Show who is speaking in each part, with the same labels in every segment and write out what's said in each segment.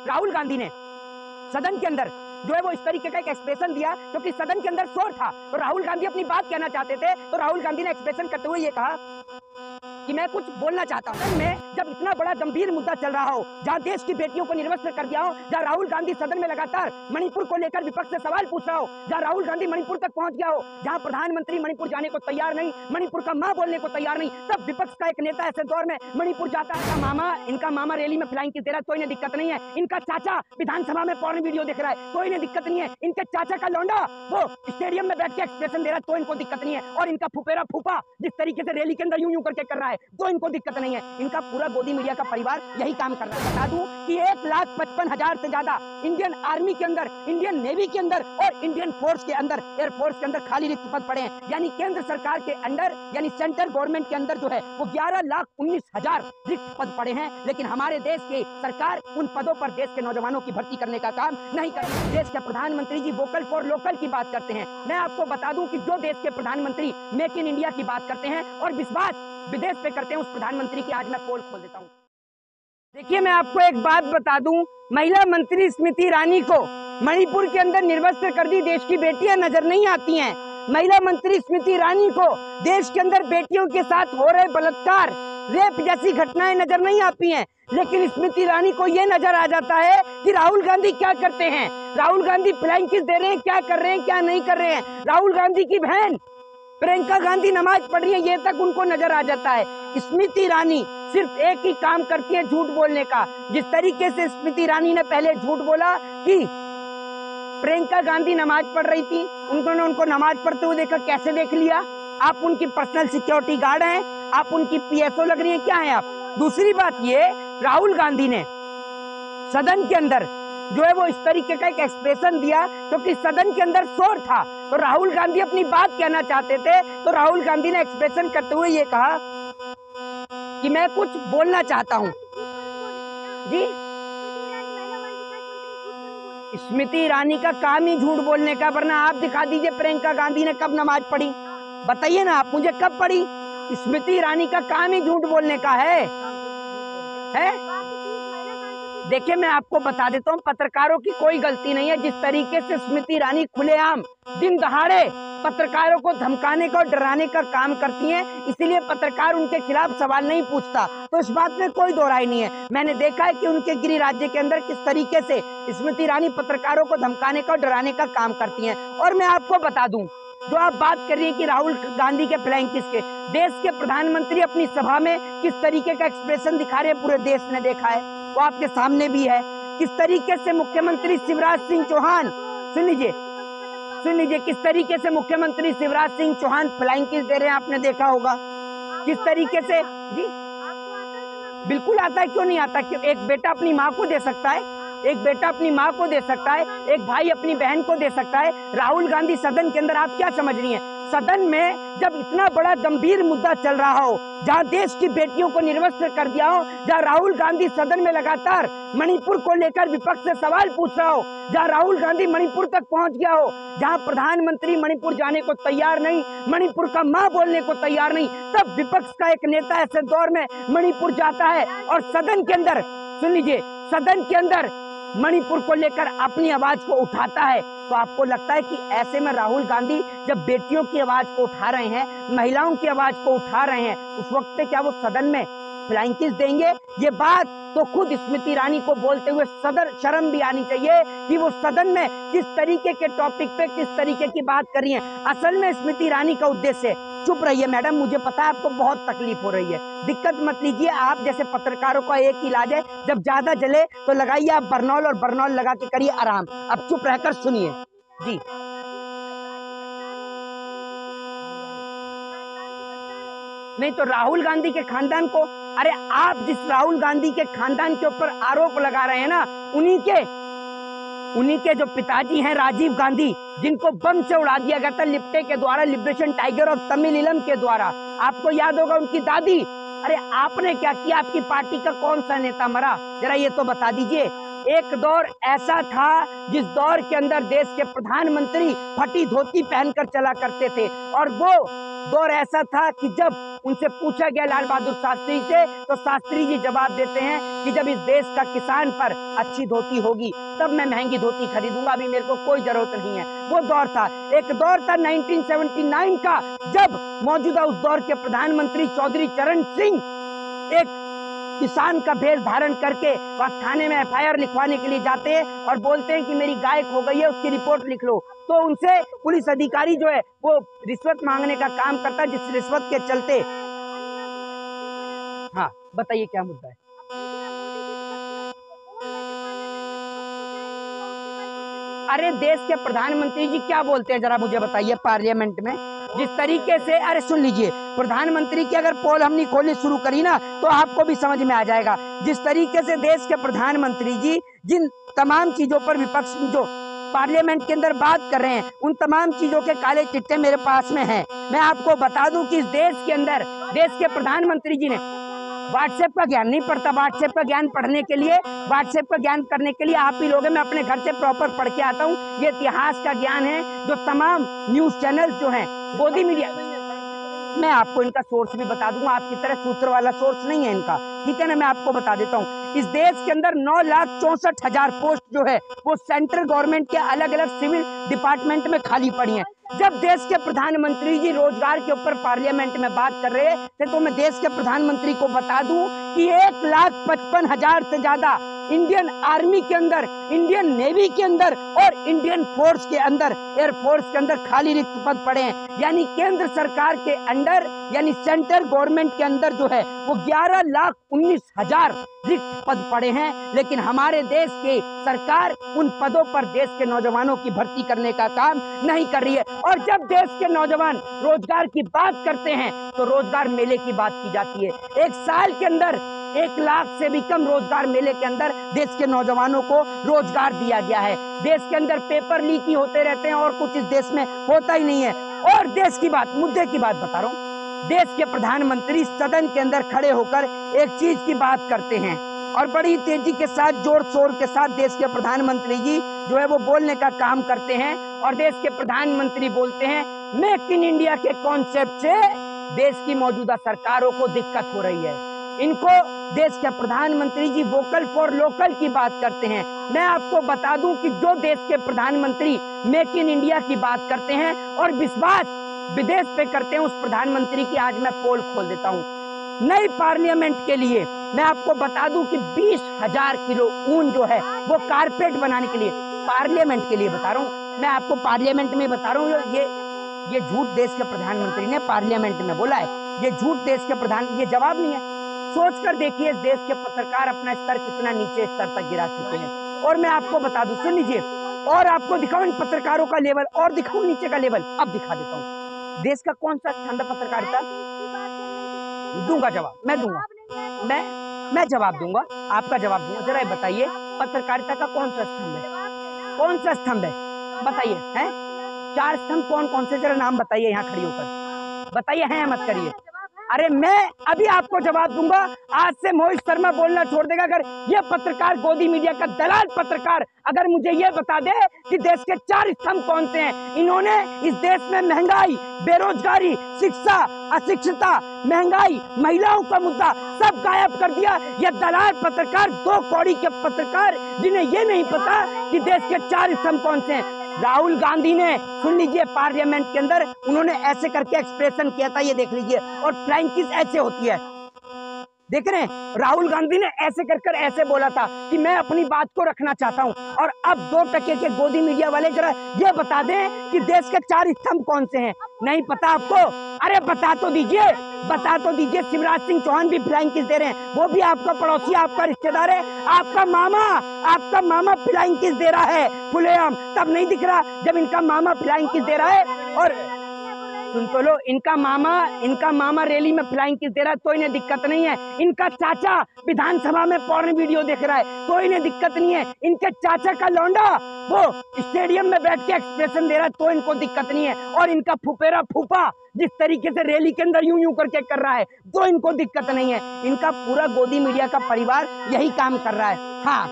Speaker 1: राहुल गांधी ने सदन के अंदर जो है वो इस तरीके का एक एक्सप्रेशन दिया, क्योंकि सदन के अंदर शोर था तो राहुल गांधी अपनी बात कहना चाहते थे, तो राहुल गांधी ने एक्सप्रेशन करते हुए ये कहा कि मैं कुछ बोलना चाहता हूं। मैं जब इतना बड़ा गंभीर मुद्दा चल रहा हो, जहां देश की बेटियों को निर्वस्त्र कर दिया हो, जहां राहुल गांधी सदन में लगातार मणिपुर को लेकर विपक्ष से सवाल पूछ रहा हो, जहां राहुल गांधी मणिपुर तक पहुंच गया हो, जहां प्रधानमंत्री मणिपुर जाने को तैयार नहीं, मणिपुर का मां बोलने को तैयार नहीं, तब विपक्ष का एक नेता ऐसे दौर में मणिपुर जाता है। इनका मामा रैली में फ्लाइंग किस दे रहा है, कोई नहीं दिक्कत नहीं है। इनका चाचा विधानसभा में पॉर्न वीडियो देख रहा है, कोई नहीं दिक्कत नहीं है। इनके चाचा का लौंडा वो स्टेडियम में बैठ के एक्सप्रेशन दे रहा है, तो इनको दिक्कत नहीं है। और इनका फुफेरा फूफा जिस तरीके से रैली के अंदर यूं यूं करके कर रहा है, तो इनको दिक्कत नहीं है। इनका पूरा गोदी मीडिया का परिवार यही काम कर रहा है। बता दूं कि 1,55,000 से ज्यादा इंडियन आर्मी के अंदर, इंडियन नेवी के अंदर और इंडियन फोर्स के अंदर, एयरफोर्स के अंदर खाली रिक्त पद पड़े हैं। यानी केंद्र सरकार के अंदर, यानी सेंट्रल गवर्नमेंट के अंदर जो है वो 11,19,000 रिक्त पद पड़े हैं। लेकिन हमारे देश की सरकार उन पदों पर देश के नौजवानों की भर्ती करने का काम नहीं कर रही। देश के प्रधानमंत्री जी वोकल फॉर लोकल की बात करते हैं। मैं आपको बता दूं कि जो देश के प्रधानमंत्री मेक इन इंडिया की बात करते हैं और विश्वास विदेश पे करते हैं, उस प्रधानमंत्री की आज मैं पोल खोल देता हूं। देखिए, मैं आपको एक बात बता दूं, महिला मंत्री स्मृति ईरानी को मणिपुर के अंदर निर्वस्त्र कर दी देश की बेटियां नजर नहीं आती हैं। महिला मंत्री स्मृति ईरानी को देश के अंदर बेटियों के साथ हो रहे बलात्कार, रेप जैसी घटनाएं नजर नहीं आती हैं। लेकिन स्मृति ईरानी को यह नजर आ जाता है कि राहुल गांधी क्या करते हैं, राहुल गांधी फ्लाइंग किस दे रहे हैं, क्या कर रहे हैं, क्या नहीं कर रहे हैं। राहुल गांधी की बहन प्रियंका गांधी नमाज पढ़ रही है, ये तक उनको नजर आ जाता है। स्मृति ईरानी सिर्फ एक ही काम करती है, झूठ बोलने का। जिस तरीके से स्मृति ईरानी ने पहले झूठ बोला कि प्रियंका गांधी नमाज पढ़ रही थी, उन्होंने उनको नमाज पढ़ते हुए देखा, कैसे देख लिया? आप उनकी पर्सनल सिक्योरिटी गार्ड हैं, आप उनकी पीएसओ लग रही हैं, क्या है आप? दूसरी बात ये, राहुल गांधी ने सदन के अंदर जो है वो इस तरीके का एक एक्सप्रेशन दिया, क्योंकि सदन के अंदर शोर था तो राहुल गांधी अपनी बात कहना चाहते थे, तो राहुल गांधी ने एक्सप्रेशन करते हुए ये कहा कि मैं कुछ बोलना चाहता हूं। जी, स्मृति ईरानी का काम ही झूठ बोलने का, वरना आप दिखा दीजिए प्रियंका गांधी ने कब नमाज पढ़ी, बताइए ना आप मुझे, कब पढ़ी? स्मृति ईरानी का काम ही झूठ बोलने का है? देखिए, मैं आपको बता देता हूँ, पत्रकारों की कोई गलती नहीं है। जिस तरीके से स्मृति ईरानी खुलेआम दिन दहाड़े पत्रकारों को धमकाने का और डराने का काम करती हैं, इसीलिए पत्रकार उनके खिलाफ सवाल नहीं पूछता, तो इस बात में कोई दो राय नहीं है। मैंने देखा है कि उनके गृह राज्य के अंदर किस तरीके से स्मृति ईरानी पत्रकारों को धमकाने का और डराने का काम करती हैं। और मैं आपको बता दूं, जो आप बात कर रही है कि राहुल गांधी के फ्लाइंग किस के, देश के प्रधानमंत्री अपनी सभा में किस तरीके का एक्सप्रेशन दिखा रहे हैं, पूरे देश ने देखा है, वो आपके सामने भी है। किस तरीके से मुख्यमंत्री शिवराज सिंह चौहान, सुन लीजिए किस तरीके से मुख्यमंत्री शिवराज सिंह चौहान फ्लाइंग किस दे रहे हैं, आपने देखा होगा किस तरीके से। जी बिल्कुल आता है, क्यों नहीं आता? क्यों? एक बेटा अपनी माँ को दे सकता है, एक बेटा अपनी माँ को दे सकता है, एक भाई अपनी बहन को दे सकता है। राहुल गांधी सदन के अंदर, आप क्या समझ रही हैं? सदन में जब इतना बड़ा गंभीर मुद्दा चल रहा हो, जहां देश की बेटियों को निर्वस्त्र कर दिया हो, जहां राहुल गांधी सदन में लगातार मणिपुर को लेकर विपक्ष से सवाल पूछ रहा हो, जहां राहुल गांधी मणिपुर तक पहुंच गया हो, जहां प्रधानमंत्री मणिपुर जाने को तैयार नहीं, मणिपुर का मां बोलने को तैयार नहीं, तब विपक्ष का एक नेता ऐसे दौर में मणिपुर जाता है और सदन के अंदर, सुन लीजिए, सदन के अंदर मणिपुर को लेकर अपनी आवाज को उठाता है। तो आपको लगता है कि ऐसे में राहुल गांधी जब बेटियों की आवाज को उठा रहे हैं, महिलाओं की आवाज को उठा रहे हैं, उस वक्त पे क्या वो सदन में फ्लाइंग किस देंगे? ये बात तो खुद स्मृति ईरानी को बोलते हुए सदर शर्म भी आनी चाहिए कि वो सदन में किस तरीके के टॉपिक पे किस तरीके की बात कर रही हैं। असल में स्मृति ईरानी का उद्देश्य, चुप रहिए मैडम, मुझे पता है आपको बहुत तकलीफ हो रही है, दिक्कत मत लीजिए। आप जैसे पत्रकारों का एक ही इलाज है, जब ज्यादा जले तो लगाइए आप बर्नॉल, और बर्नॉल लगा के करिए आराम। अब चुप रहकर सुनिए। जी, नहीं तो राहुल गांधी के खानदान को, अरे आप जिस राहुल गांधी के खानदान के ऊपर आरोप लगा रहे हैं ना, उन्हीं के जो पिताजी हैं राजीव गांधी, जिनको बम से उड़ा दिया गया था लिप्टे के द्वारा, लिबरेशन टाइगर और तमिल के द्वारा, आपको याद होगा उनकी दादी। अरे आपने क्या किया? आपकी पार्टी का कौन सा नेता मरा, जरा ये तो बता दीजिए। एक दौर ऐसा था जिस दौर के अंदर देश के प्रधानमंत्री फटी धोती पहनकर चला करते थे, और वो दौर ऐसा था कि जब उनसे पूछा गया लाल बहादुर शास्त्री से, तो शास्त्री जी जवाब देते हैं कि जब इस देश का किसान पर अच्छी धोती होगी तब मैं महंगी धोती खरीदूंगा, अभी मेरे को कोई जरूरत नहीं है। वो दौर था, एक दौर था 1979 का, जब मौजूदा उस दौर के प्रधानमंत्री चौधरी चरण सिंह एक किसान का भेष धारण करके वह थाने में एफआईआर लिखवाने के लिए जाते हैं और बोलते हैं कि मेरी गाय खो गई है, उसकी रिपोर्ट लिख लो। तो उनसे पुलिस अधिकारी जो है वो रिश्वत मांगने का काम करता है, जिस रिश्वत के चलते। हाँ बताइए क्या मुद्दा है? अरे देश के प्रधानमंत्री जी क्या बोलते हैं जरा मुझे बताइए पार्लियामेंट में, जिस तरीके से, अरे सुन लीजिए, प्रधानमंत्री की अगर पोल हमने खोलनी शुरू करी ना तो आपको भी समझ में आ जाएगा। जिस तरीके से देश के प्रधानमंत्री जी जिन तमाम चीजों पर विपक्ष जो पार्लियामेंट के अंदर बात कर रहे हैं, उन तमाम चीजों के काले चिट्टे मेरे पास में हैं। मैं आपको बता दूं कि इस देश के अंदर देश के प्रधानमंत्री जी ने व्हाट्सएप का ज्ञान नहीं पड़ता। व्हाट्सएप का ज्ञान पढ़ने के लिए, व्हाट्सएप का ज्ञान करने के लिए आप ही लोग हैं, मैं अपने घर से प्रॉपर पढ़ के आता हूँ। ये इतिहास का ज्ञान है जो तमाम न्यूज चैनल जो हैं, गोदी मीडिया, मैं आपको इनका सोर्स भी बता दूंगा, आपकी तरह सूत्र वाला सोर्स नहीं है इनका, ठीक है ना। मैं आपको बता देता हूँ, इस देश के अंदर 9,64,000 पोस्ट जो है वो सेंट्रल गवर्नमेंट के अलग अलग सिविल डिपार्टमेंट में खाली पड़ी हैं। जब देश के प्रधानमंत्री जी रोजगार के ऊपर पार्लियामेंट में बात कर रहे थे, तो मैं देश के प्रधानमंत्री को बता दूं कि 1,55,000 से ज्यादा इंडियन आर्मी के अंदर, इंडियन नेवी के अंदर और इंडियन फोर्स के अंदर, एयरफोर्स के अंदर खाली रिक्त पद पड़े हैं। यानी केंद्र सरकार के अंडर, यानी सेंट्रल गवर्नमेंट के अंदर जो है वो 11,19,000 रिक्त पद पड़े हैं। लेकिन हमारे देश की सरकार उन पदों पर देश के नौजवानों की भर्ती करने का काम नहीं कर रही है। और जब देश के नौजवान रोजगार की बात करते हैं तो रोजगार मेले की बात की जाती है। एक साल के अंदर 1 लाख से भी कम रोजगार मेले के अंदर देश के नौजवानों को रोजगार दिया गया है। देश के अंदर पेपर लीक ही होते रहते हैं और कुछ इस देश में होता ही नहीं है। और देश की बात, मुद्दे की बात बता रहा हूँ, देश के प्रधानमंत्री सदन के अंदर खड़े होकर एक चीज की बात करते हैं और बड़ी तेजी के साथ, जोर शोर के साथ देश के प्रधानमंत्री जी जो है वो बोलने का काम करते हैं। और देश के प्रधानमंत्री बोलते हैं मेक इन इंडिया के कॉन्सेप्ट से देश की मौजूदा सरकारों को दिक्कत हो रही है। इनको देश के प्रधानमंत्री जी वोकल फॉर लोकल की बात करते हैं। मैं आपको बता दूं कि जो देश के प्रधानमंत्री मेक इन इंडिया की बात करते हैं और विश्वास विदेश पे करते हैं, उस प्रधानमंत्री की आज मैं पोल खोल देता हूं। नई पार्लियामेंट के लिए मैं आपको बता दूं कि 20,000 किलो ऊन जो है वो कारपेट बनाने के लिए, पार्लियामेंट के लिए बता रहा हूं मैं आपको, पार्लियामेंट में बता रहा हूं। ये झूठ देश के प्रधानमंत्री ने पार्लियामेंट में बोला है, ये झूठ देश के प्रधान, ये जवाब नहीं है। सोच कर देखिए इस देश के पत्रकार अपना स्तर कितना नीचे स्तर तक गिरा चुके हैं। और मैं आपको बता दूं, सुन लीजिए, और आपको दिखाऊं इन पत्रकारों का लेवल, और दिखाऊं नीचे का लेवल, अब दिखा देता हूं। देश का कौन सा स्तंभ है पत्रकारिता? दूंगा जवाब, मैं दूंगा, मैं जवाब दूंगा, आपका जवाब दूंगा। जरा ये बताइए पत्रकारिता का कौन सा स्तंभ है? कौन सा स्तंभ है बताइए? हैं 4 स्तंभ कौन कौन से, जरा नाम बताइए यहाँ खड़ी होकर बताइए, हैं मत करिए। अरे मैं अभी आपको जवाब दूंगा। आज से मोहित शर्मा बोलना छोड़ देगा अगर ये पत्रकार, गोदी मीडिया का दलाल पत्रकार अगर मुझे ये बता दे कि देश के 4 स्तंभ कौन से हैं। इन्होंने इस देश में महंगाई, बेरोजगारी, शिक्षा, अशिक्षिता, महंगाई, महिलाओं का मुद्दा सब गायब कर दिया। ये दलाल पत्रकार, 2 कौड़ी के पत्रकार, जिन्हें ये नहीं पता कि देश के 4 स्तंभ कौन से हैं। राहुल गांधी ने, सुन लीजिए, पार्लियामेंट के अंदर उन्होंने ऐसे करके एक्सप्रेशन किया था, ये देख लीजिए, और फ्लाइंग किस ऐसे होती है, देख रहे हैं। राहुल गांधी ने ऐसे कर ऐसे बोला था कि मैं अपनी बात को रखना चाहता हूं। और अब 2% के गोदी मीडिया वाले जरा ये बता दें कि देश के 4 स्तंभ कौन से हैं। नहीं पता आपको? अरे बता तो दीजिए, बता तो दीजिए। शिवराज सिंह चौहान भी फ्लाइंग किस दे रहे हैं, वो भी आपका पड़ोसी, आपका रिश्तेदार है, आपका मामा फ्लाइंग किस दे रहा है खुलेआम। तब नहीं दिख रहा जब इनका मामा फ्लाइंग किस दे रहा है। और सुन तो लो, इनका मामा रैली में फ्लाइंग किस दे रहा है तो इन्हें दिक्कत नहीं है। इनका चाचा विधानसभा में पॉर्न वीडियो देख रहा है तो इन्हें दिक्कत नहीं है। इनके चाचा का लौंडा वो स्टेडियम में बैठ के एक्सप्रेशन दे रहा है तो इनको दिक्कत नहीं है। और इनका फुफेरा फूफा जिस तरीके से रैली के अंदर यूं करके कर रहा है तो इनको दिक्कत नहीं है। इनका पूरा गोदी मीडिया का परिवार यही काम कर रहा है। हाँ,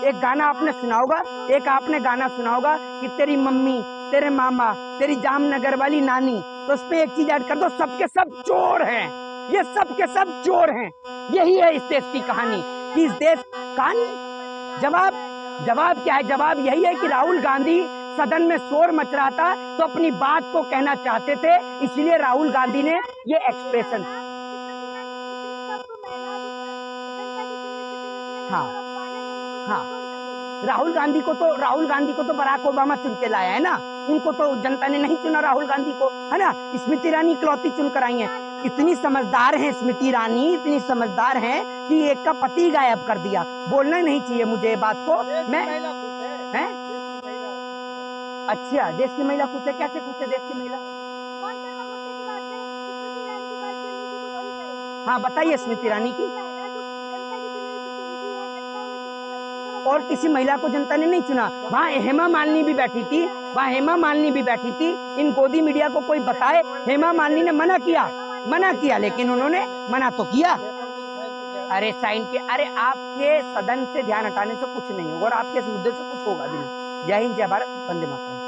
Speaker 1: एक गाना आपने सुना होगा, एक आपने गाना सुना होगा कि तेरी मम्मी, तेरे मामा, तेरी जामनगर वाली नानी, तो उसमें एक चीज ऐड कर दो, सबके सब चोर हैं, ये सबके सब चोर हैं। यही है इस देश की कहानी कि इस देश कहानी जवाब क्या है? जवाब यही है कि राहुल गांधी सदन में शोर मच रहा था तो अपनी बात को कहना चाहते थे, इसलिए राहुल गांधी ने ये एक्सप्रेशन। हाँ हाँ, राहुल गांधी को तो बराक ओबामा चुन के लाया है ना, उनको तो जनता ने नहीं चुना राहुल गांधी को, है ना। स्मृति ईरानी इकलौती चुनकर आई हैं। इतनी समझदार हैं स्मृति ईरानी, इतनी समझदार हैं कि एक का पति गायब कर दिया। बोलना नहीं चाहिए मुझे ये बात को। मैं हैं? अच्छा, देश की महिला खुश है? कैसे खुश है देश की महिला? हाँ बताइए स्मृति ईरानी की। और किसी महिला को जनता ने नहीं चुना। वहाँ हेमा मालिनी भी बैठी थी, वहाँ हेमा मालिनी भी बैठी थी। इन गोदी मीडिया को कोई बताए, हेमा मालिनी ने मना किया, लेकिन उन्होंने मना तो किया। अरे साइन के, अरे आपके सदन से ध्यान हटाने से कुछ नहीं होगा और आपके इस मुद्दे से कुछ होगा भी नहीं। जय हिंद, जय भारत, वंदे मातरम।